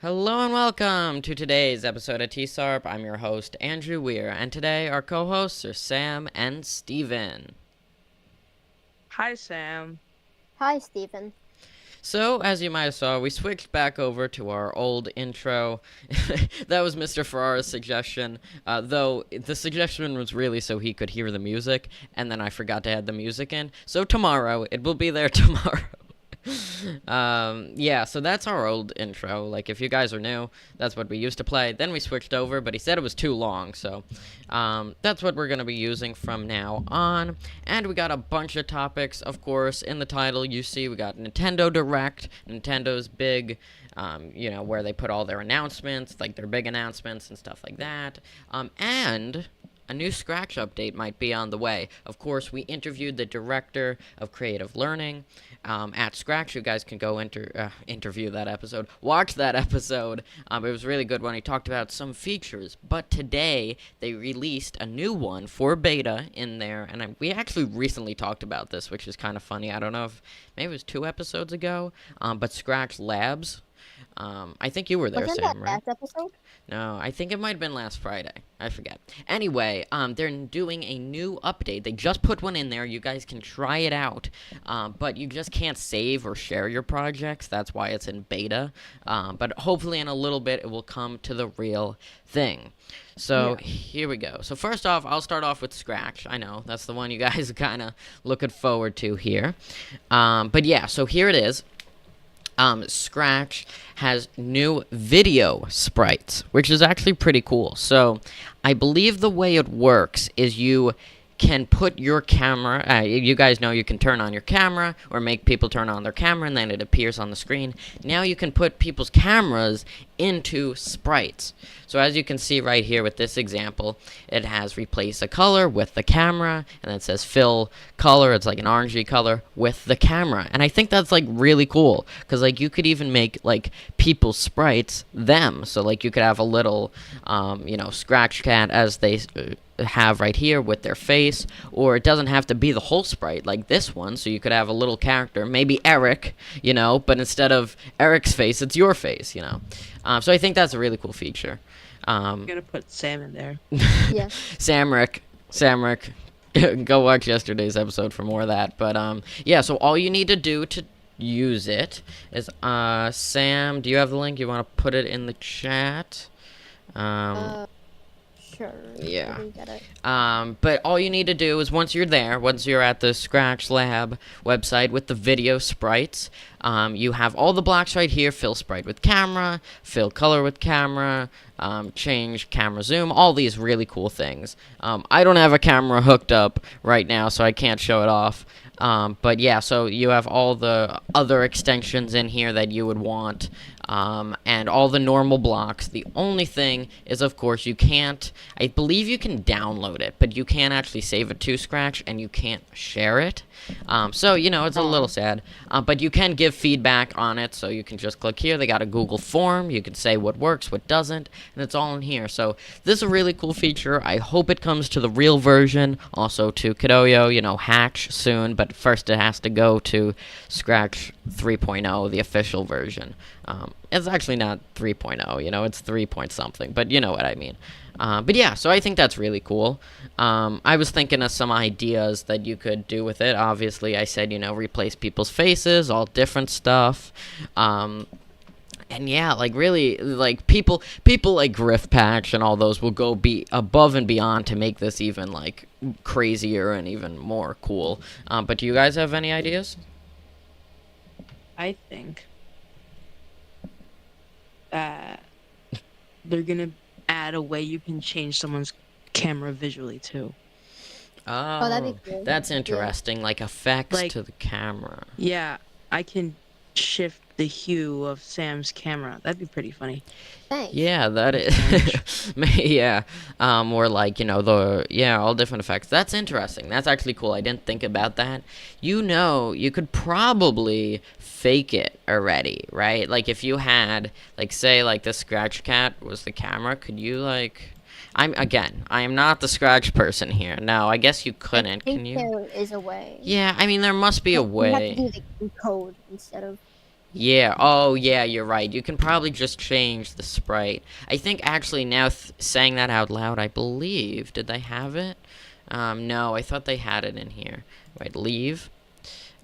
Hello and welcome to today's episode of TSARP. I'm your host, Andrew Weir, and today our co-hosts are Sam and Steven. Hi, Sam. Hi, Stephen. So, as you might have saw, we switched back over to our old intro. That was Mr. Ferrara's suggestion, though the suggestion was really so he could hear the music, and then I forgot to add the music in. So tomorrow, it will be there tomorrow. Yeah, so that's our old intro. Like, if you guys are new, that's what we used to play. Then we switched over, but he said it was too long, so that's what we're going to be using from now on. And we got a bunch of topics, of course. In the title, you see we got Nintendo Direct, Nintendo's big, where they put all their announcements, like their big announcements and stuff like that. And a new Scratch update might be on the way. Of course, we interviewed the director of creative learning at Scratch. You guys can go interview that episode. Watch that episode. It was really good when he talked about some features. But today, they released a new one for beta in there. And we actually recently talked about this, which is kind of funny. I don't know if maybe it was 2 episodes ago. But Scratch Labs. I think you were there, Wasn't Sam, that right? last episode? No, I think it might have been last Friday. I forget. Anyway, they're doing a new update. They just put one in there. You guys can try it out. But you just can't save or share your projects. That's why it's in beta. But hopefully in a little bit it will come to the real thing. So here we go. So first off, I'll start off with Scratch. I know, that's the one you guys are kind of looking forward to here. But yeah, so here it is. Scratch has new video sprites, which is actually pretty cool. So I believe the way it works is you can put your camera, you guys know you can turn on your camera or make people turn on their camera and then it appears on the screen. Now you can put people's cameras into sprites. So as you can see right here with this example, it has replace a color with the camera, and then it says fill color, it's like an orangey color with the camera. And I think that's like really cool, because like you could even make like people's sprites them. So like you could have a little, Scratch Cat as they have right here with their face, or it doesn't have to be the whole sprite like this one, so you could have a little character, maybe Eric, but instead of Eric's face, it's your face, so I think that's a really cool feature. I'm gonna put Sam in there. Yeah. Samric, go watch yesterday's episode for more of that. But yeah, so all you need to do to use it is Sam, do you have the link? You want to put it in the chat? Sure. Yeah. Let me get it. But all you need to do is once you're at the Scratch Lab website with the video sprites, you have all the blocks right here: fill sprite with camera, fill color with camera, change camera zoom, all these really cool things. I don't have a camera hooked up right now, so I can't show it off. But yeah, so you have all the other extensions in here that you would want, and all the normal blocks. The only thing is, of course, I believe you can download it, but you can't actually save it to Scratch, and you can't share it. So, it's a little sad. But you can give feedback on it, so you can just click here. They got a Google form. You can say what works, what doesn't, and it's all in here. So this is a really cool feature. I hope it comes to the real version, also to Kidoyo, Hatch soon, but first it has to go to Scratch 3.0, the official version. It's actually not 3.0, it's 3 point something, but you know what I mean. But yeah, so I think that's really cool. I was thinking of some ideas that you could do with it. Obviously, I said, replace people's faces, all different stuff. And yeah, like really, like people like Griff Patch and all those will go be above and beyond to make this even like crazier and even more cool. But do you guys have any ideas? I think they're gonna add a way you can change someone's camera visually too. Oh, that'd be cool. that's interesting. Like effects Like- to the camera. Yeah, I can shift the hue of Sam's camera. That'd be pretty funny. Thanks. Yeah, that is. Yeah. Or like, all different effects. That's interesting. That's actually cool. I didn't think about that. You could probably fake it already, right? Like if you had, like, say, like the Scratch Cat was the camera, could you, like... I am not the Scratch person here. No, I guess you couldn't. I think Can you? there is a way. Yeah, I mean, there must be a You have to way. do the code instead of. Yeah. Oh, yeah. You're right. You can probably just change the sprite. I think actually now saying that out loud, I believe did they have it? No, I thought they had it in here. Right. Leave.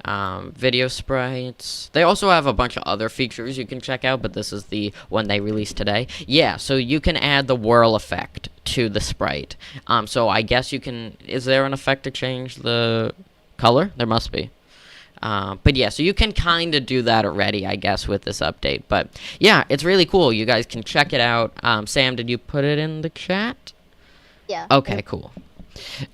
Video sprites. They also have a bunch of other features you can check out, but this is the one they released today. Yeah, so you can add the whirl effect to the sprite. So I guess you can. Is there an effect to change the color? There must be. But yeah, so you can kind of do that already, I guess, with this update. But yeah, it's really cool. You guys can check it out. Sam, did you put it in the chat? Yeah. Okay, cool.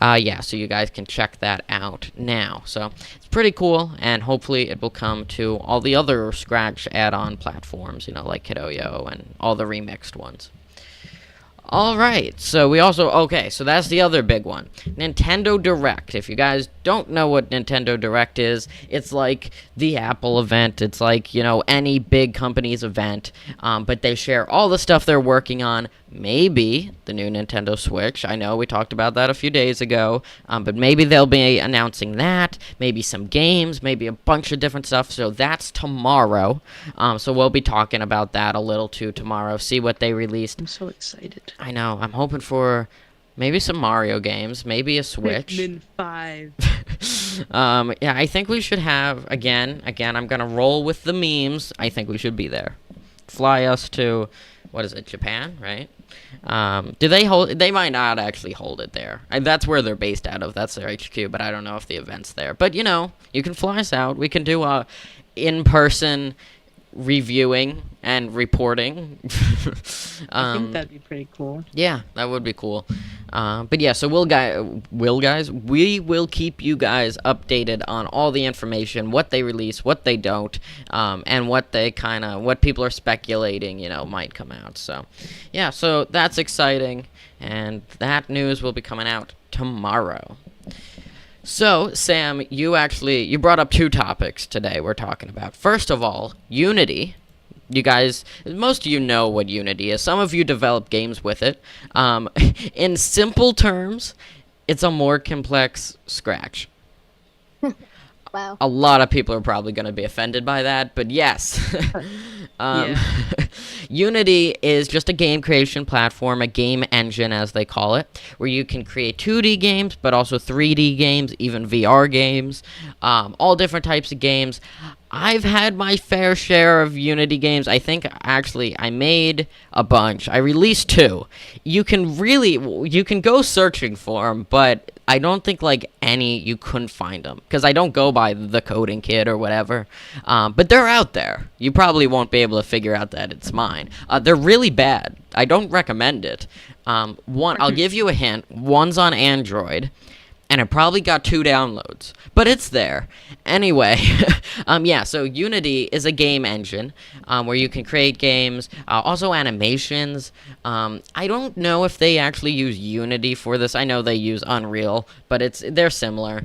Yeah, so you guys can check that out now. So it's pretty cool, and hopefully it will come to all the other Scratch add-on platforms, like Kidoyo and all the remixed ones. Alright, so we also, okay, so that's the other big one. Nintendo Direct. If you guys don't know what Nintendo Direct is, it's like the Apple event. It's like, any big company's event. But they share all the stuff they're working on. Maybe the new Nintendo Switch. I know we talked about that a few days ago. But maybe they'll be announcing that. Maybe some games. Maybe a bunch of different stuff. So that's tomorrow. So we'll be talking about that a little too tomorrow. See what they released. I'm so excited. I know. I'm hoping for maybe some Mario games. Maybe a Switch. Pikmin 5. Yeah, I think we should have, again, I'm going to roll with the memes. I think we should be there. Fly us to, what is it, Japan, right? Do they hold, they might not actually hold it there. That's where they're based out of. That's their HQ, but I don't know if the event's there. But, you can fly us out. We can do a in-person reviewing and reporting. I think that'd be pretty cool. Yeah, that would be cool. But yeah, so we will keep you guys updated on all the information, what they release, what they don't, and what people are speculating, might come out. So, yeah, so that's exciting, and that news will be coming out tomorrow. So, Sam, you brought up two topics today we're talking about. First of all, Unity. You guys, most of you know what Unity is. Some of you develop games with it. In simple terms, it's a more complex Scratch. Wow. A lot of people are probably going to be offended by that, but yes. Unity is just a game creation platform, a game engine as they call it, where you can create 2D games, but also 3D games, even VR games, all different types of games. I've had my fair share of Unity games. I think, actually, I made a bunch. I released 2. You can go searching for them, but I don't think, you couldn't find them. Because I don't go by the coding kit or whatever. But they're out there. You probably won't be able to figure out that it's mine. They're really bad. I don't recommend it. I'll give you a hint. One's on Android. And it probably got 2 downloads. But it's there. Anyway, yeah, so Unity is a game engine where you can create games, also animations. I don't know if they actually use Unity for this. I know they use Unreal, but they're similar.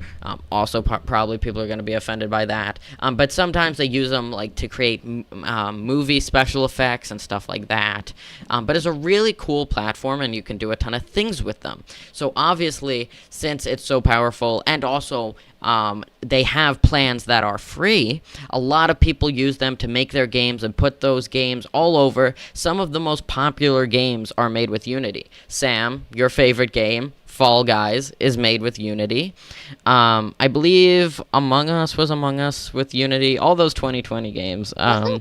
Also, probably people are going to be offended by that. But sometimes they use them to create movie special effects and stuff like that. But it's a really cool platform, and you can do a ton of things with them. So obviously, since it's so powerful, and also they have plans that are free, a lot of people use them to make their games and put those games all over. Some of the most popular games are made with Unity. Sam, your favorite game, Fall Guys, is made with Unity. I believe Among Us was Among Us with Unity. All those 2020 games. I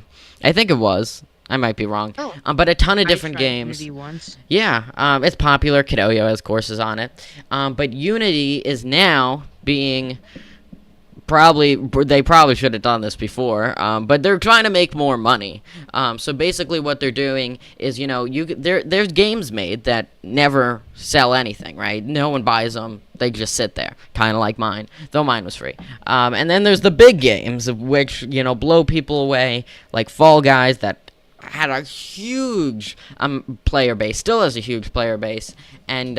think it was. I might be wrong. Oh. But a ton of different games. Unity once. Yeah, it's popular. Kidoyo, of course, is on it. But Unity is now being they probably should have done this before, but they're trying to make more money. So basically what they're doing is, there's games made that never sell anything, right? No one buys them. They just sit there, kind of like mine, though mine was free. And then there's the big games, which, blow people away, like Fall Guys, that had a huge player base, still has a huge player base, and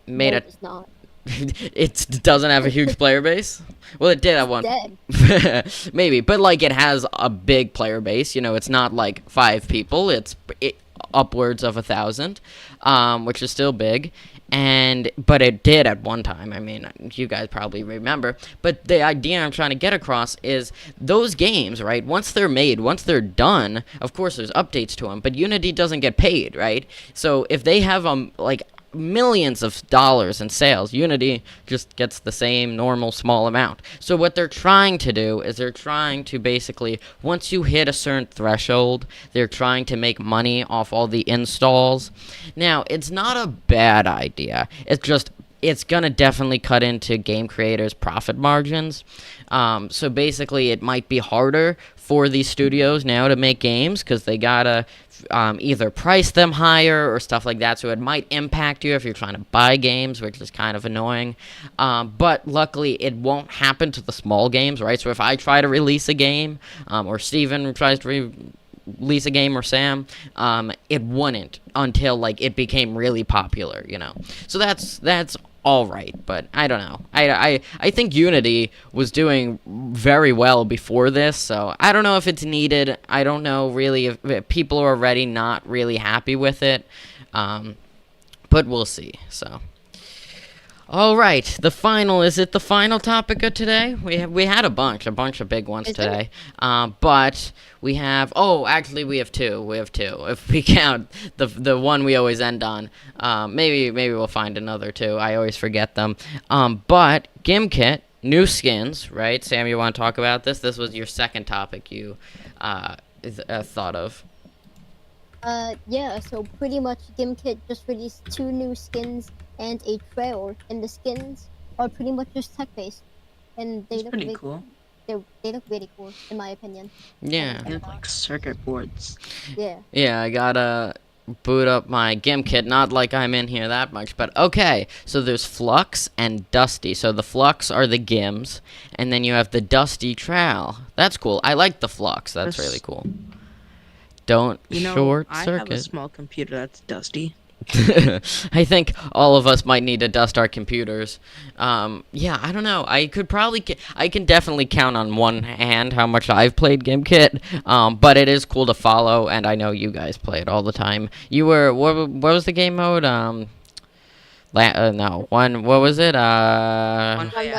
made a... It's not. It doesn't have a huge player base? Well, it did at one. Dead. Maybe, but it has a big player base. It's not 5 people. It's upwards of 1,000, which is still big. but it did at one time. I mean, you guys probably remember. But the idea I'm trying to get across is those games, right? Once they're made, once they're done, of course there's updates to them, but Unity doesn't get paid, right? So if they have like millions of dollars in sales, Unity just gets the same normal small amount. So what they're trying to do is they're trying to basically, once you hit a certain threshold, they're trying to make money off all the installs. Now, it's not a bad idea. It's gonna definitely cut into game creators' profit margins. So basically, it might be harder for these studios now to make games because they gotta either price them higher or stuff like that. So it might impact you if you're trying to buy games, which is kind of annoying. But luckily, it won't happen to the small games, right? So if I try to release a game, or Steven tries to release a game, or Sam, it wouldn't until like it became really popular, you know. So that's all right, but I don't know. I think Unity was doing very well before this, so I don't know if it's needed. I don't know really if people are already not really happy with it, but we'll see. So. All right, is it the final topic of today? We had a bunch of big ones today. But we have, actually we have two. If we count the one we always end on. Maybe we'll find another two. I always forget them. But Gimkit, new skins, right? Sam, you want to talk about this? This was your second topic you thought of. Yeah, so pretty much Gimkit just released 2 new skins and a trailer, and the skins are pretty much just tech-based, and they look pretty cool. They look really cool, in my opinion. Yeah. They look like circuit boards. Yeah. Yeah, I gotta boot up my Gimkit. Not like I'm in here that much, but okay. So there's Flux and Dusty. So the Flux are the Gims, and then you have the Dusty Trowel. That's cool. I like the Flux. That's really cool. Don't short I circuit. have a small computer that's dusty. I think all of us might need to dust our computers. Yeah, I don't know. I can definitely count on one hand how much I've played Gimkit. But it is cool to follow, and I know you guys play it all the time. You were what was the game mode? What was it?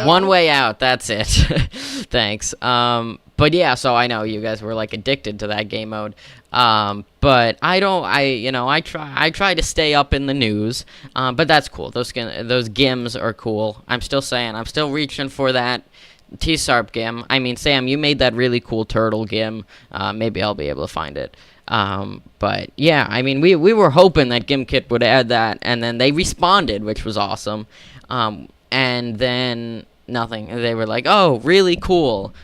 One Way Out. That's it. Thanks. But yeah, so I know you guys were like addicted to that game mode. But I try to stay up in the news. But that's cool. Those Gims are cool. I'm still reaching for that TSARP Gim. I mean, Sam, you made that really cool turtle Gim. Maybe I'll be able to find it. But yeah, I mean, we were hoping that Gimkit would add that, and then they responded, which was awesome. And then nothing. They were like, "Oh, really cool."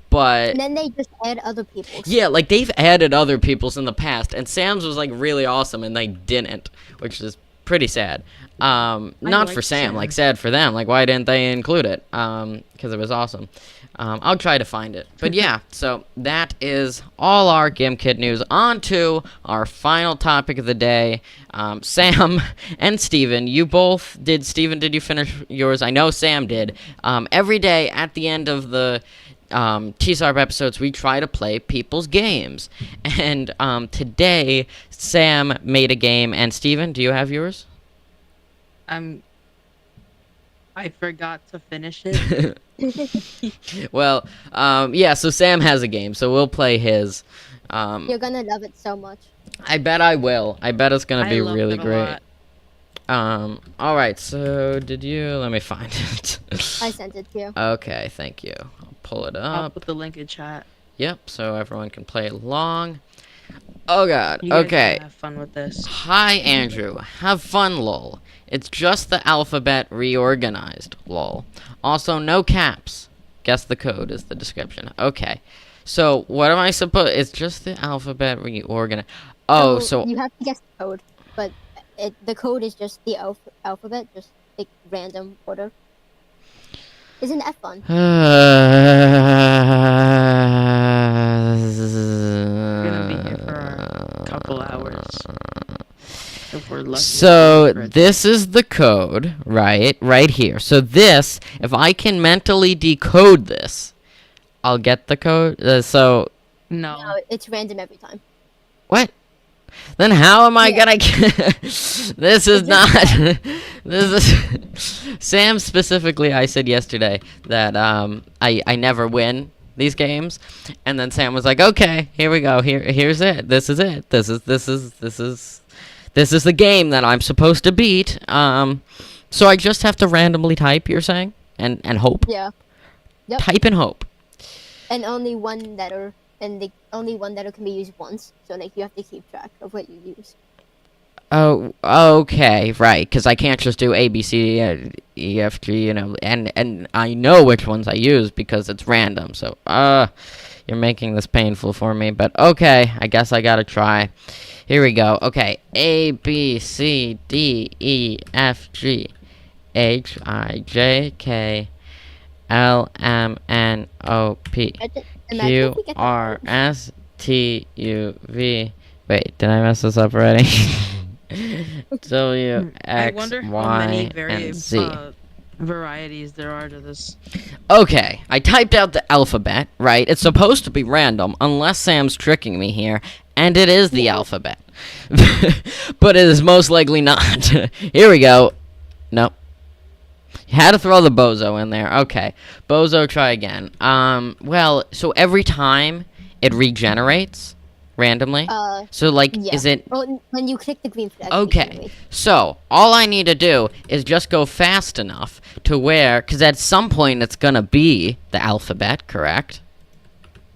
But And then they just add other people's. yeah, like they've added other people's in the past, and Sam's was like really awesome, and they didn't, which is pretty sad. Not like for Sam, Sam. like sad for them. Like why didn't they include it? Because it was awesome. I'll try to find it. But yeah, so that is all our Gimkit news. On to our final topic of the day. Sam and Steven, you both did. Steven, did you finish yours? I know Sam did. Every day at the end of the TSARP episodes, we try to play people's games. And today, Sam made a game. And Steven, do you have yours? I forgot to finish it. Well, yeah, so Sam has a game, so we'll play his. You're gonna love it so much. I bet I will. I bet it's gonna be loved really it a great. lot. Alright, so let me find it. I sent it to you. Okay, thank you. I'll pull it I'll up. put the link in chat. Yep, so everyone can play along. Oh god, You guys okay. can have fun with this. Hi, Andrew. Have fun, lol. It's just the alphabet reorganized, lol. Also, no caps. Guess the code is the description. Okay. So, what am I supposed... It's just the alphabet reorganized. Oh, so... You have to guess the code, but the code is just the alphabet, just like random order. Isn't that fun? We're gonna be here for a couple hours. If we're lucky. So this is the code, right here. So this, if I can mentally decode this, I'll get the code. No. No, it's random every time. What? Then how am I Yeah. gonna get... This is not... This is... Sam specifically, I said yesterday that I never win these games, and then Sam was like, okay, here we go, here's it, this is it, this is the game that I'm supposed to beat. So I just have to randomly type, you're saying, and hope. Yeah. Yep. Type and hope. And only one letter, and the only one letter can be used once. So like you have to keep track of what you use. Oh, okay, right, because I can't just do A, B, C, E, F, G, you know, and I know which ones I use because it's random, so, you're making this painful for me, but okay, I guess I gotta try. Here we go, okay, A, B, C, D, E, F, G, H, I, J, K, L, M, N, O, P, Imagine Q, if we get that R, right. S, T, U, V, wait, did I mess this up already? W, I X, wonder how Y, many and Z. varieties there are to this. Okay, I typed out the alphabet, right? It's supposed to be random, unless Sam's tricking me here, and it is the alphabet. But it is most likely not. Here we go. Nope. You had to throw the bozo in there. Okay. Bozo, try again. Well, so every time it regenerates randomly. So, like, Yeah. is it... Oh, when you click the green flag. Okay, so all I need to do is just go fast enough to where, because at some point it's gonna be the alphabet, correct?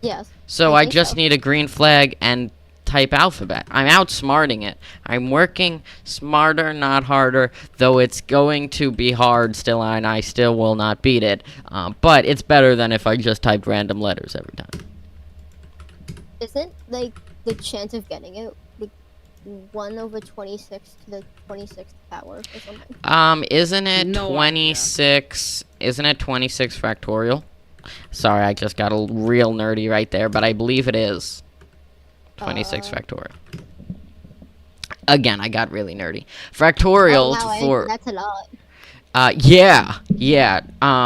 Yes. So I I think just so. need a green flag and type alphabet. I'm outsmarting it. I'm working smarter, not harder, though it's going to be hard still, and I still will not beat it. But it's better than if I just typed random letters every time. Isn't like the chance of getting it like 1/26 to the 26th power or something? Isn't it No idea. 26? Isn't it 26 factorial? Sorry, I just got a real nerdy right there, but I believe it is 26 factorial. Again, I got really nerdy. Factorial Oh, wow, for that's a lot. yeah.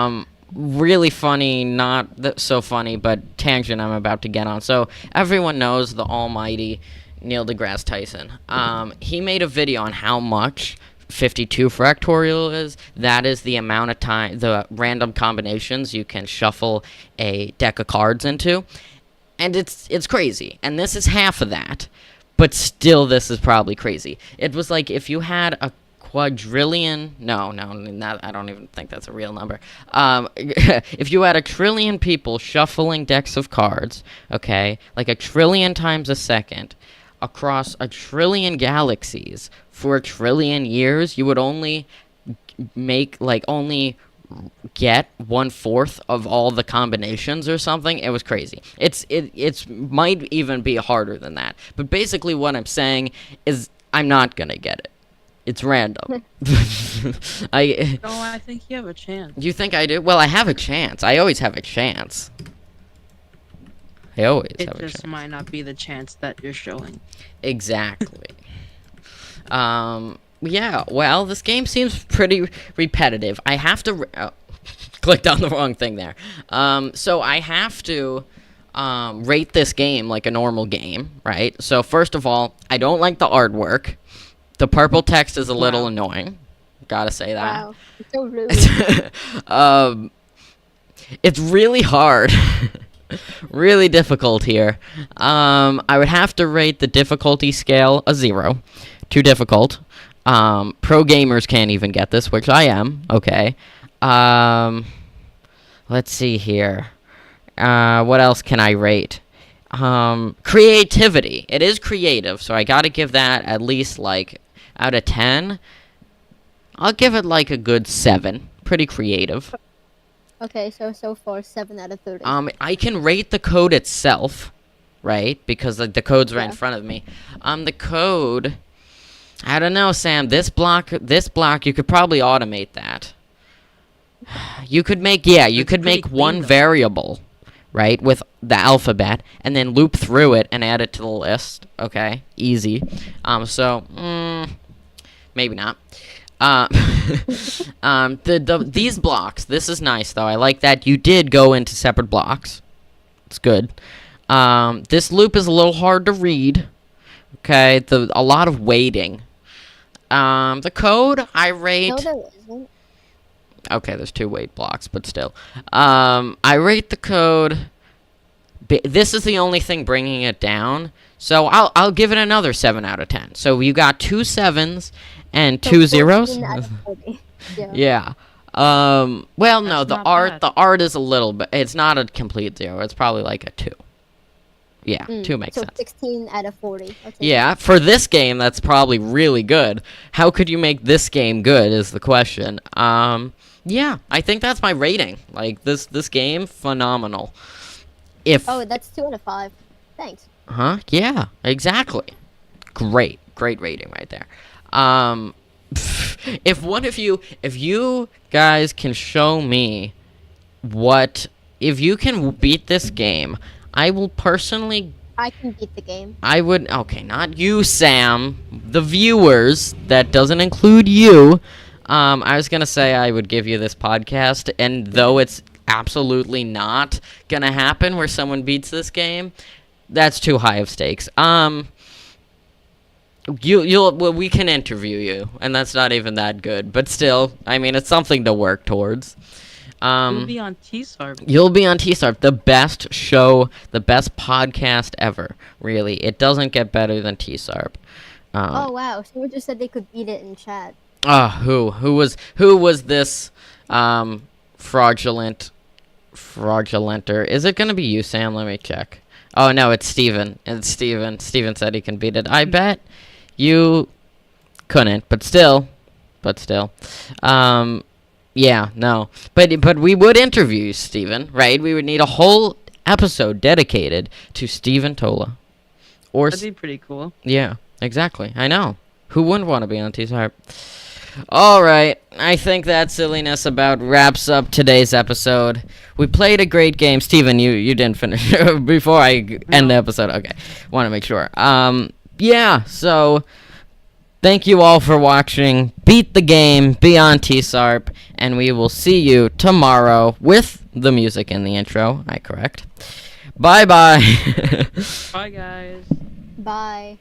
Really funny, not so funny, but tangent I'm about to get on. So everyone knows the almighty Neil deGrasse Tyson. He made a video on how much 52 factorial is. That is the amount of time, the random combinations you can shuffle a deck of cards into. And it's crazy. And this is half of that. But still, this is probably crazy. It was like if you had a quadrillion... No, I don't even think that's a real number. If you had a trillion people shuffling decks of cards, okay, like a trillion times a second, across a trillion galaxies for a trillion years, you would only get 1/4 of all the combinations or something. It was crazy. It's might even be harder than that. But basically what I'm saying is I'm not gonna get it. It's random. No, I think you have a chance. You think I do? Well, I have a chance. I always have a chance. I always It have a just chance. might not be the chance that you're showing. Exactly. Yeah, well, this game seems pretty repetitive. I have to... clicked on the wrong thing there. So I have to rate this game like a normal game, right? So first of all, I don't like the artwork. The purple text is a little Wow. annoying. Gotta say that. Wow, it's so rude. It's really hard. Really difficult here. I would have to rate the difficulty scale a 0. Too difficult. Pro gamers can't even get this, which I am. Okay. Let's see here. What else can I rate? Creativity. It is creative, so I gotta give that at least, like, out of 10. I'll give it, like, a good 7. Pretty creative. Okay, so far 7 out of 30. I can rate the code itself, right? Because like, the code's right in Yeah. front of me. The code... I don't know, Sam. This block, you could probably automate that. You could make, you could make pretty one clean, though. variable, right, with the alphabet, and then loop through it and add it to the list. Okay, easy. Maybe not. These blocks. This is nice though. I like that you did go into separate blocks. It's good. This loop is a little hard to read. Okay, a lot of waiting. The code I rate. No, there isn't. Okay, there's 2 wait blocks, but still. I rate the code. This is the only thing bringing it down. So I'll give it another 7 out of 10. So you got 2 7s and So 2 zeros. 14 out of 40. Yeah. Yeah. Well, no, That's the not art, bad. the art is a little bit. It's not a complete 0. It's probably like a 2. Yeah, 2 makes So sense. 16 out of 40. I'll take Yeah, for this game, that's probably really good. How could you make this game good is the question. Yeah, I think that's my rating. Like this game, phenomenal. If Oh, that's 2 out of 5. Thanks. Yeah, exactly. Great rating right there. If you guys can show me if you can beat this game, I will personally. I can beat the game. I would. Okay, not you, Sam. The viewers. That doesn't include you. I was gonna say I would give you this podcast, and though it's absolutely not gonna happen where someone beats this game, that's too high of stakes. We can interview you, and that's not even that good. But still, I mean, it's something to work towards. We'll be on TSARP. You'll be on TSARP, the best show, the best podcast ever. Really, it doesn't get better than TSARP. Oh wow, someone just said they could beat it in chat. Who was this fraudulenter? Is it gonna be you, Sam? Let me check. Oh no, it's Steven. It's Steven. Steven said he can beat it. I bet you couldn't, but still. Yeah, no. But we would interview you, Steven, right? We would need a whole episode dedicated to Steven Tola. Or That'd be pretty cool. yeah, exactly. I know. Who wouldn't want to be on TSARP? All right. I think that silliness about wraps up today's episode. We played a great game. Steven, you didn't finish before I end the episode. Okay. Want to make sure. Yeah, so thank you all for watching. Beat the game, be on TSARP, and we will see you tomorrow with the music in the intro. I correct. Bye-bye. Bye, guys. Bye.